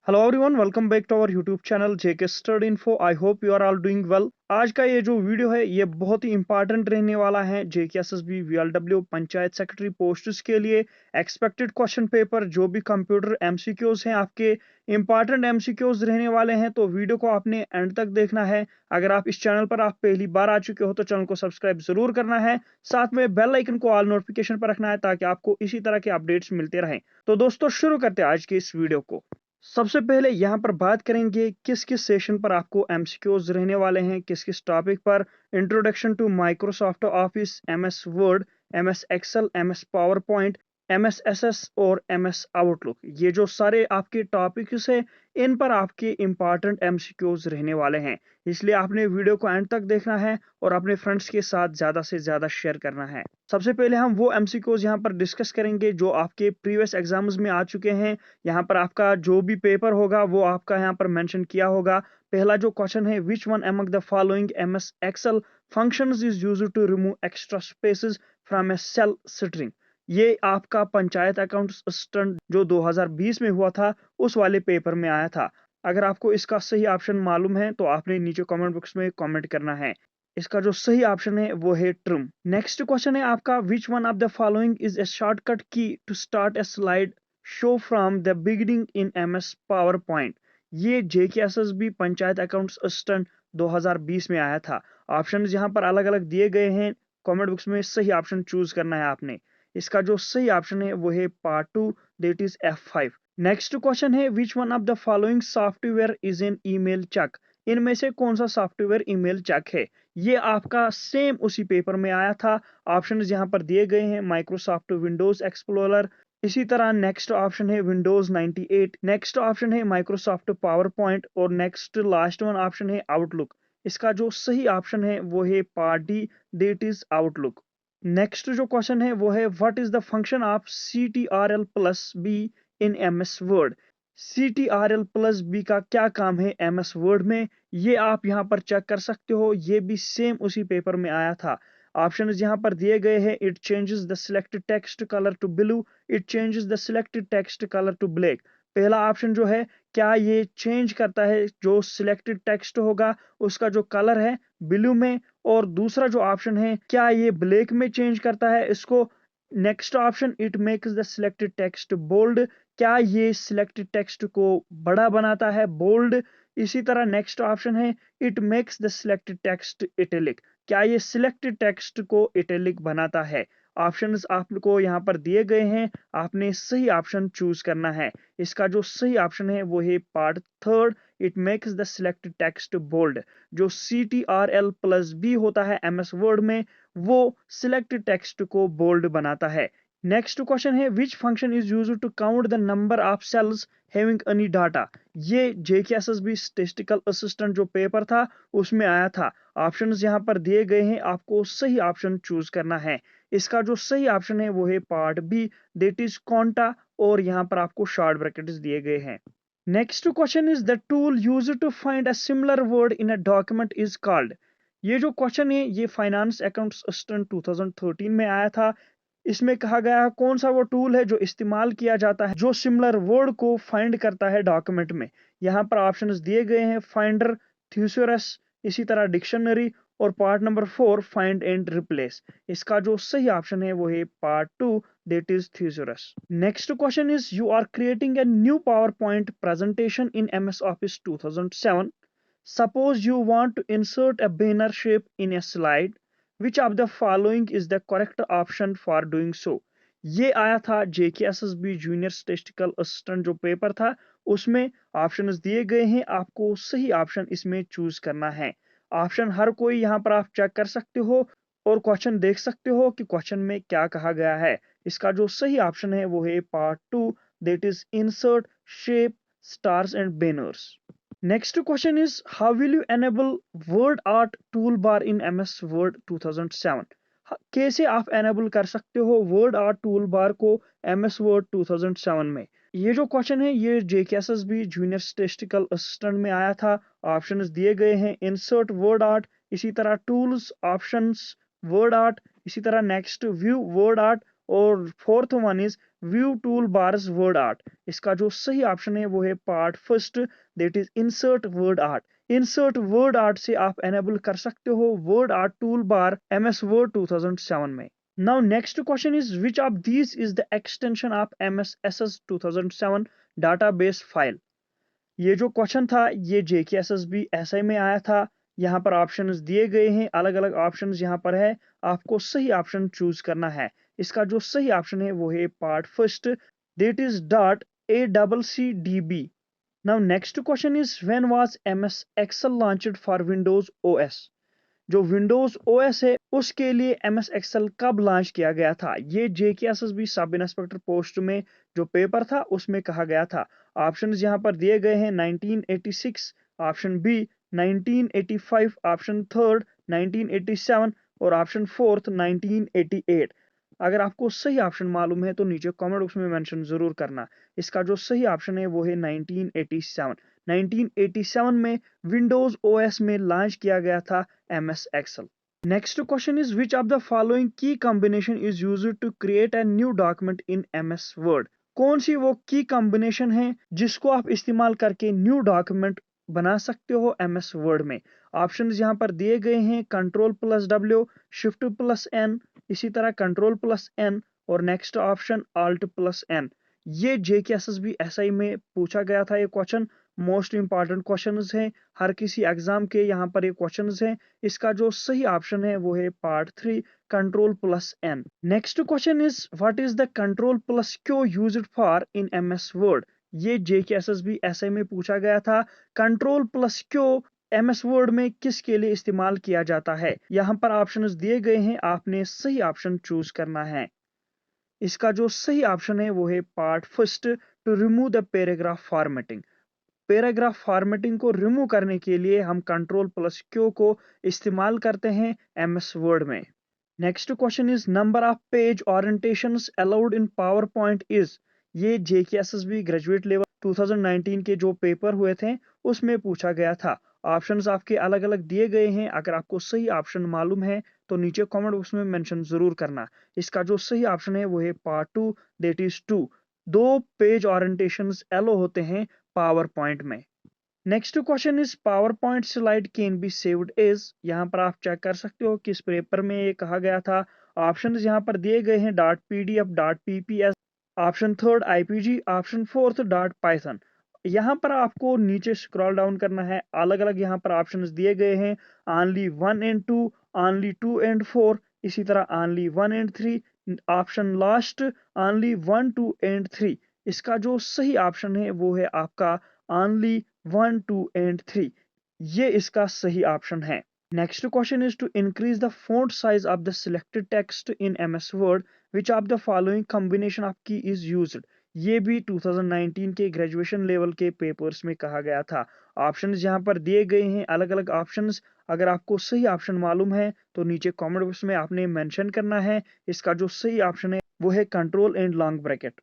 Hello everyone, welcome back to our YouTube channel JK study info. I hope you are all doing well. आज का ये जो video है ये बहुत ही इंपॉर्टेंट रहने वाला है जेके SSB VLW panchayat secretary posts के लिए। एक्सपेक्टेड क्वेश्चन पेपर जो भी कंप्यूटर एमसीक्यूज हैं आपके इंपॉर्टेंट एमसीक्यूज रहने वाले हैं, तो वीडियो को आपने एंड तक देखना है। अगर आप इस चैनल पर आप पहली बार आ चुके हो तो चैनल को सब्सक्राइब जरूर करना है, साथ में बेल आइकन को ऑल नोटिफिकेशन पर रखना है ताकि आपको इसी तरह के अपडेट्स मिलते रहें। तो दोस्तों शुरू करते हैं आज के इस वीडियो को। सबसे पहले यहाँ पर बात करेंगे किस किस सेशन पर आपको एमसीक्यूज रहने वाले हैं, किस किस टॉपिक पर। Introduction to Microsoft Office, MS Word, MS Excel, MS PowerPoint, MS Access और एमएस आउटलुक। ये जो सारे आपके टॉपिक्स हैं इन पर आपके इंपॉर्टेंट एमसीक्यूज रहने वाले हैं, इसलिए आपने वीडियो को एंड तक देखना है और अपने फ्रेंड्स के साथ ज़्यादा से ज़्यादा शेयर करना है। सबसे पहले हम वो एमसीक्यूज यहाँ पर डिस्कस करेंगे जो आपके प्रीवियस एग्जाम्स में आ चुके हैं। यहाँ पर आपका जो भी पेपर होगा वो आपका यहाँ पर मेंशन किया होगा। पहला जो क्वेश्चन है, which one among the following MS Excel functions is used to remove extra spaces from a cell string. ये आपका पंचायत अकाउंट असिस्टेंट जो 2020 में हुआ था उस वाले पेपर में आया था। अगर आपको इसका सही ऑप्शन मालूम है तो आपने नीचे कमेंट बॉक्स में कमेंट करना है। इसका जो सही ऑप्शन है वो है ट्रिम। नेक्स्ट क्वेश्चन है आपका, which one of the following is a shortcut key to start a slide show from the beginning in MS PowerPoint. ये जेकेएसएसबी पंचायत अकाउंट्स असिस्टेंट 2020 में आया था। ऑप्शन यहाँ पर अलग अलग दिए गए हैं, कमेंट बॉक्स में सही ऑप्शन चूज करना है आपने। इसका जो सही ऑप्शन है वो है part 2, that is F5। Next question है, which one of the following software is an email check. इनमें से कौन सा सॉफ्टवेयर ईमेल चेक है। ये आपका सेम उसी पेपर में आया था। ऑप्शन यहाँ पर दिए गए हैं, माइक्रोसॉफ्ट विंडोज एक्सप्लोरर, इसी तरह नेक्स्ट ऑप्शन है विंडोज 98, नेक्स्ट ऑप्शन है माइक्रोसॉफ्ट पावर पॉइंट और नेक्स्ट लास्ट वन ऑप्शन है आउटलुक। इसका जो सही ऑप्शन है वो है part D, that is Outlook. Next जो क्वेश्चन है वो है, what is the function of CTRL plus B in MS Word. CTRL plus B का क्या काम है एमएस वर्ड में, ये आप यहाँ पर चेक कर सकते हो। ये भी सेम उसी पेपर में आया था। ऑप्शन यहाँ पर दिए गए हैं, it changes the selected text colour to blue, it changes the selected text colour to black. पहला ऑप्शन जो है, क्या ये चेंज करता है जो सिलेक्टेड टेक्स्ट होगा उसका जो कलर है ब्लू में, और दूसरा जो ऑप्शन है क्या ये ब्लैक में चेंज करता है इसको। Next option, it makes the selected text bold, क्या ये सिलेक्टेड टेक्स्ट को बड़ा बनाता है, बोल्ड। इसी तरह नेक्स्ट ऑप्शन है, it makes the selected text italic, क्या ये सिलेक्टेड टेक्स्ट को इटैलिक बनाता है। ऑप्शंस आपको यहाँ पर दिए गए हैं, आपने सही ऑप्शन चूज करना है। इसका जो सही ऑप्शन है वो है part third, it makes the selected text bold. जो CTRL प्लस बी होता है एमएस वर्ड में वो सिलेक्टेड टेक्स्ट को बोल्ड बनाता है। नेक्स्ट क्वेश्चन है, which function is used to count the number of cells having any data. ये जेकेएसएसबी स्टैटिस्टिकल असिस्टेंट जो पेपर था उसमें आया था। ऑप्शंस यहाँ पर दिए गए हैं, आपको सही ऑप्शन चूज करना है। इसका जो सही ऑप्शन है वो है part B, that is counta, और यहाँ पर आपको शॉर्ट ब्रैकेट्स दिए गए हैं। Next question is, the tool used to find a similar word in a document is called. ये जो क्वेश्चन है ये फाइनेंस अकाउंट्स असिस्टेंट 2013 में आया था। इसमें कहा गया है कौन सा वो टूल है जो इस्तेमाल किया जाता है जो सिमिलर वर्ड को फाइंड करता है डॉक्यूमेंट में। यहाँ पर ऑप्शंस दिए गए हैं, फाइंडर, थ्यूसरस, इसी तरह डिक्शनरी, और part number 4, find and replace. इसका जो सही ऑप्शन है वो है part 2, that is thesaurus. Next question is, you are creating a new PowerPoint presentation in MS Office 2007। Suppose you want to insert a banner shape in a slide. Which of the following is the correct option for doing so? ये आया था JKSSB junior statistical assistant जो paper था उसमें। Options दिए गए हैं, आपको सही ऑप्शन इसमें चूज करना है। ऑप्शन हर कोई यहाँ पर आप चेक कर सकते हो और क्वेश्चन देख सकते हो कि क्वेश्चन में क्या कहा गया है। इसका जो सही ऑप्शन है वो है part 2, that is insert shape stars and banners. Next question is, how will you enable word art toolbar in MS Word 2007? कैसे आप enable कर सकते हो word art toolbar को MS Word 2007 में। ये जो क्वेश्चन है ये JKSSB जूनियर स्टैटिस्टिकल असिस्टेंट में आया था। ऑप्शंस दिए गए हैं, इंसर्ट वर्ड आर्ट, इसी तरह टूल्स, ऑप्शंस, वर्ड आर्ट, इसी तरह नेक्स्ट व्यू वर्ड आर्ट, और fourth one is view tool bars word art. इसका जो सही ऑप्शन है वो है part first, that is insert word art. Insert word art से आप एनेबल कर सकते हो word art tool bar MS Word 2007 में। Now next question is which of these is the extension of MS SS 2007 database file. ये जो question था ये JKSSB SI में आया था। यहाँ पर ऑप्शंस दिए गए हैं, अलग अलग ऑप्शंस यहाँ पर है, आपको सही ऑप्शन चूज करना है। इसका जो सही ऑप्शन है वो है part first, that is .ACCDB। Now next question is when was MS Excel launched for Windows OS। जो विंडोज OS है उसके लिए MS Excel कब लॉन्च किया गया था। ये JKSSB सब इंस्पेक्टर पोस्ट में जो पेपर था उसमें कहा गया था। ऑप्शंस यहाँ पर दिए गए हैं 1986, ऑप्शन बी 1985, ऑप्शन थर्ड 1987 और ऑप्शन फोर्थ 1988। अगर आपको सही ऑप्शन मालूम है तो नीचे कमेंट बॉक्स में मेंशन जरूर करना। इसका जो सही ऑप्शन है वो है 1987। 1987 में विंडोज OS में लॉन्च किया गया था MS Excel। Next question is which of the following key combination is used to create a new document in MS Word। कौन सी वो की कॉम्बिनेशन है जिसको आप इस्तेमाल करके न्यू डॉक्यूमेंट बना सकते हो MS Word में। ऑप्शंस यहाँ पर दिए गए हैं Ctrl+W, Shift+N, इसी तरह Ctrl+N और नेक्स्ट ऑप्शन Alt+N। ये JKSSB SI में पूछा गया था ये क्वेश्चन, मोस्ट इंपॉर्टेंट क्वेश्चंस हैं हर किसी एग्जाम के, यहाँ पर ये क्वेश्चंस हैं। इसका जो सही ऑप्शन है वो है part 3 Ctrl+N। Next question is what is the Ctrl+Q used for in MS Word। ये JKSSB SI में पूछा गया था। Ctrl+Q MS Word में किसके लिए इस्तेमाल किया जाता है। यहाँ पर ऑप्शंस दिए गए हैं, आपने सही ऑप्शन चूज करना है। इसका जो सही ऑप्शन है वो है part first, to remove the paragraph formatting. Paragraph formatting को रिमूव करने के लिए हम Ctrl+Q को इस्तेमाल करते हैं MS Word में। Next question is number of page orientations allowed in power point is. ये JKSSB ग्रेजुएट लेवल 2019 के जो पेपर हुए थे उसमें पूछा गया था। ऑप्शंस आपके अलग अलग दिए गए हैं, अगर आपको सही ऑप्शन मालूम है तो नीचे कमेंट बॉक्स में मेंशन जरूर करना। इसका जो सही ऑप्शन है वो है पार्ट 2, दैट इज 2। दो पेज ओरिएंटेशंस एलो होते हैं पावर पॉइंट में। Next question is PowerPoint slide can be saved as. यहाँ पर आप चेक कर सकते हो किस पेपर में ये कहा गया था। ऑप्शन यहाँ पर दिए गए हैं .pdf, .pps, option third IPG, option fourth .python। यहाँ पर आपको नीचे स्क्रॉल डाउन करना है, अलग अलग यहाँ पर ऑप्शंस दिए गए हैं, ओनली 1 एंड 2, ओनली 2 एंड 4, इसी तरह only 1 and 3, option last only 1, 2 and 3। इसका जो सही ऑप्शन है वो है आपका ओनली 1, 2 एंड 3। ये इसका सही ऑप्शन है। Next question is to increase the font size of the selected text in MS Word, which of the following combination of key is used. ये भी 2019 के ग्रेजुएशन लेवल के पेपर्स में कहा गया था। ऑप्शंस यहाँ पर दिए गए हैं, अलग अलग ऑप्शंस। अगर आपको सही ऑप्शन मालूम है तो नीचे कमेंट बॉक्स में आपने मेंशन करना है। इसका जो सही ऑप्शन है वो है control and long bracket.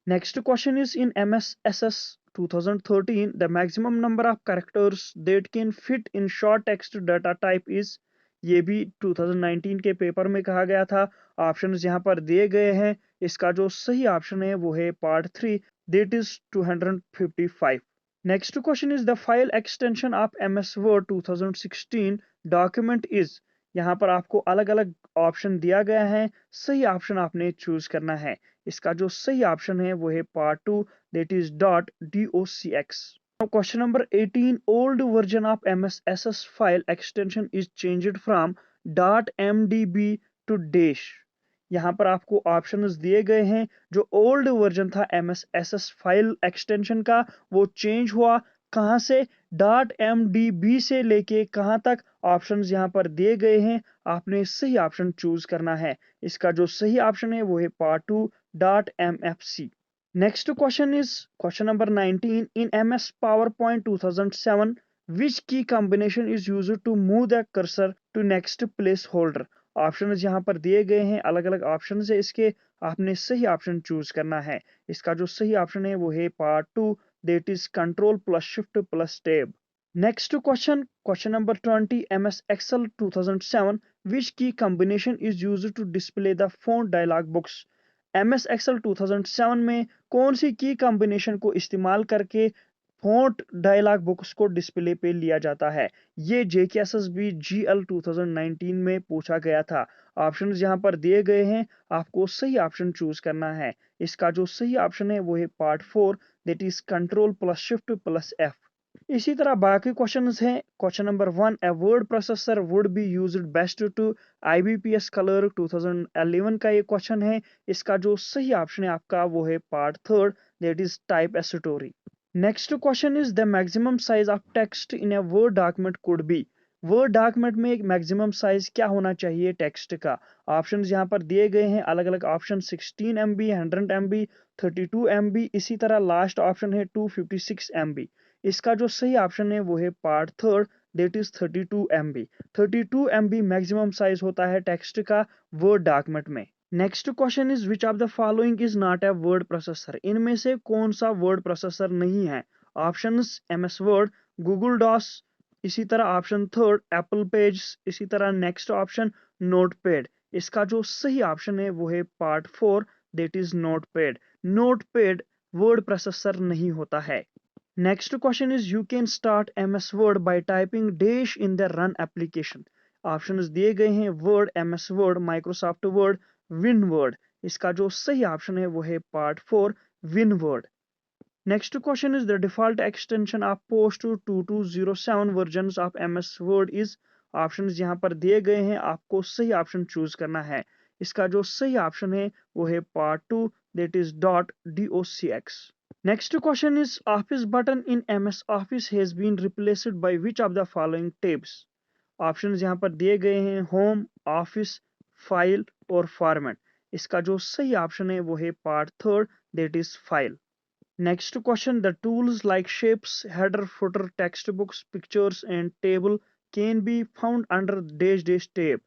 Next question is in MS-SS 2013, the maximum number of characters that can fit in short text data type is। ये भी 2019 के पेपर में कहा गया था। ऑप्शंस यहाँ पर दिए गए हैं, इसका जो सही ऑप्शन है वो है part 3, that is 255। Next question is the file extension of MS Word 2016 document is। यहाँ पर आपको अलग अलग ऑप्शन दिया गया है, सही ऑप्शन आपने चूज करना है। इसका जो सही ऑप्शन है वो है पार्ट 2, दैट इज .docx। Question number 18, old version of MS SS file extension is changed from .mdb to dash. यहाँ पर आपको ऑप्शंस दिए गए हैं, जो ओल्ड वर्जन था MS SS फाइल एक्सटेंशन का वो चेंज हुआ कहाँ से, .mdb से लेके कहाँ तक। ऑप्शंस यहाँ पर दिए गए हैं, आपने सही ऑप्शन चूज करना है। इसका जो सही ऑप्शन है वो है part 2, .mfc। Next question is question number 19, in MS PowerPoint 2007 which key combination is used to move the cursor to next placeholder। Options यहाँ पर दिए गए हैं, अलग अलग ऑप्शन है इसके, आपने सही ऑप्शन चूज करना है। इसका जो सही ऑप्शन है वो है part 2, that is Ctrl+Shift+Tab। Next question, question number 20, MS Excel 2007 which key combination is used to display the font dialog box। MS Excel 2007 में कौन सी की कॉम्बिनेशन को इस्तेमाल करके फ़ॉन्ट डायलॉग बॉक्स को डिस्प्ले पे लिया जाता है? ये JKSSB GL 2019 में पूछा गया था। ऑप्शंस यहाँ पर दिए गए हैं, आपको सही ऑप्शन चूज करना है। इसका जो सही ऑप्शन है वो है part 4, that is control plus shift plus F। इसी तरह बाकी क्वेश्चंस हैं। Question number 1, a word processor would be used best to IBPS colour 2011 का ये क्वेश्चन है। इसका जो सही ऑप्शन है आपका वो है part 3, that is type a story. Next question is the maximum size of text in a word document could be. Word document में एक मैक्सिमम साइज क्या होना चाहिए टेक्स्ट का? ऑप्शंस यहाँ पर दिए गए हैं, अलग अलग ऑप्शन 16 MB, 100 MB, 32 MB, इसी तरह लास्ट ऑप्शन है 256 MB। इसका जो सही ऑप्शन है वो है part 3, that is 32 MB। 32 MB maximum size होता है टेक्स्ट का वर्ड डॉक्यूमेंट में। Next question is which of the following is not a word processor. इनमें से कौन सा वर्ड प्रोसेसर नहीं है? Options MS Word, Google Docs, इसी तरह ऑप्शन 3 एप्पल पेज, इसी तरह नेक्स्ट ऑप्शन नोटपैड। इसका जो सही ऑप्शन है वो है part 4, that is notepad. Notepad word processor नहीं होता है। Next question is you can start MS Word by typing dash in the run application। Options दिए गए हैं word, MS Word, Microsoft Word, WinWord। इसका जो सही ऑप्शन है वो है part 4, WinWord। Next question is the default extension of post 2207 versions of MS Word is। Options यहाँ पर दिए गए हैं, आपको सही ऑप्शन चूज करना है। इसका जो सही ऑप्शन है वो है पार्ट 2, दैट इज .docx। Next question is Office button in MS Office has been replaced by which of the following tabs। Options यहाँ पर दिए गए हैं होम, ऑफिस, फाइल और फॉर्मेट। इसका जो सही ऑप्शन है वो है part 3, that is file. Next question the tools like shapes, header, footer, text box, pictures and table can be found under dash dash tab.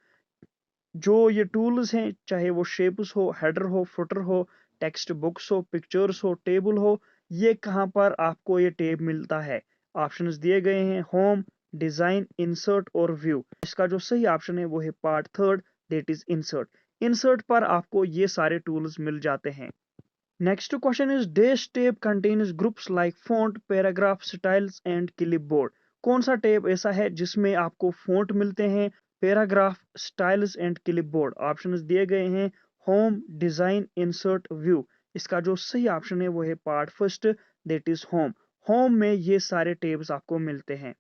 जो ये टूल्स हैं, चाहे वो शेप्स हो, हेडर हो, फुटर हो, टेक्स्ट बुक्स हो, पिक्चर्स हो, टेबल हो, ये कहाँ पर आपको ये टेब मिलता है? ऑप्शंस दिए गए हैं होम, डिजाइन, इंसर्ट और व्यू। इसका जो सही ऑप्शन है वो है part 3, that is insert. Insert पर आपको ये सारे टूल्स मिल जाते हैं। Next question is dash tab contains groups like font, paragraph, styles and clipboard. कौन सा टेब ऐसा है जिसमें आपको फॉन्ट मिलते हैं, paragraph, styles and clipboard? Options दिए गए हैं होम, डिजाइन, इंसर्ट, व्यू। इसका जो सही ऑप्शन है वो है part 1, that is home. Home में ये सारे टेब्स आपको मिलते हैं।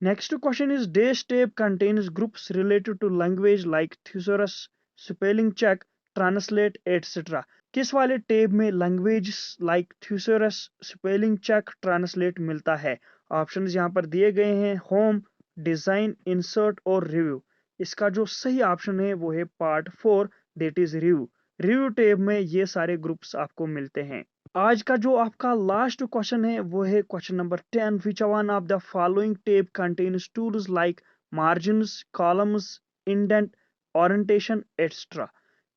Next question is dash tab contains groups related to language like thesaurus, spelling check, translate etcetera. किस वाले टेब में language like thesaurus, spelling check, translate मिलता है? ऑप्शंस यहाँ पर दिए गए हैं होम, डिजाइन, इंसर्ट और रिव्यू। इसका जो सही ऑप्शन है वो है part 4, that is review. Review टेब में ये सारे ग्रुप्स आपको मिलते हैं। आज का जो आपका लास्ट क्वेश्चन है वो है question number 10, which one of the following tab contains tools like margins, columns, indent, orientation etcetera.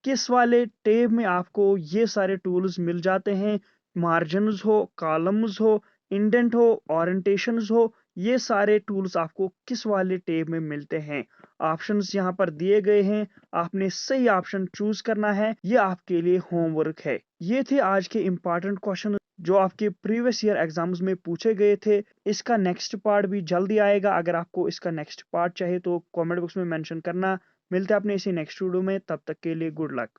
किस वाले टेब में आपको ये सारे टूल्स मिल जाते हैं? मार्जिन्स हो, कॉलम्स हो, इंडेंट हो, ओरिएंटेशंस हो, ये सारे टूल्स आपको किस वाले टेब में मिलते हैं? ऑप्शंस यहाँ पर दिए गए हैं, आपने सही ऑप्शन चूज करना है। ये आपके लिए होमवर्क है। ये थे आज के इंपॉर्टेंट क्वेश्चन जो आपके प्रीवियस ईयर एग्जाम्स में पूछे गए थे। इसका नेक्स्ट पार्ट भी जल्दी आएगा। अगर आपको इसका नेक्स्ट पार्ट चाहिए तो कमेंट बॉक्स में मेंशन करना। मिलते हैं अपने इसी नेक्स्ट वीडियो में, तब तक के लिए गुड लक।